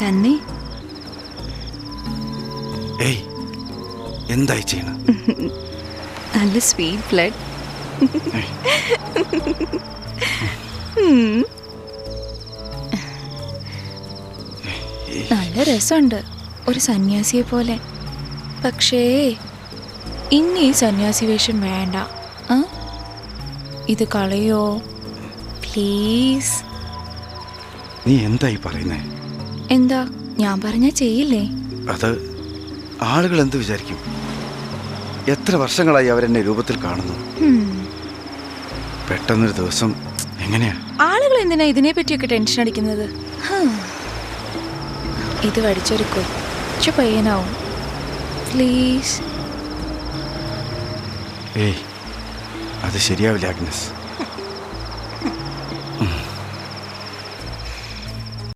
തന്നെ. ഏയ്, എന്തായി ചെയ്യണ? നല്ല സ്വീറ്റ് ബ്ലഡ്. നല്ല രസമുണ്ട്, ഒരു സന്യാസിയെ പോലെ. പക്ഷേ ഇനി ഈ സന്യാസി വേഷം വേണ്ട. ഇത് കളയോ പ്ലീസ്. നീ എന്തായി പറയുന്നേ? എന്താ, ഞാൻ പറഞ്ഞാ ചെയ്യില്ലേ? അത് ആളുകൾ എന്ത് വിചാരിക്കും? എത്ര വർഷങ്ങളായി അവരെന്നെ രൂപത്തിൽ കാണുന്നു. പെട്ടെന്നൊരു ദിവസം എങ്ങനെയാ? ആളുകൾ എന്തിനാ ഇതിനെ പറ്റിയൊക്കെ ടെൻഷൻ അടിക്കുന്നത്? ഇത് പഠിച്ചൊരു കൊച്ചു പയ്യനാവും. പ്ലീസ്. ഏയ്, അത് ശരിയാവില്ല ആഗ്നസ്.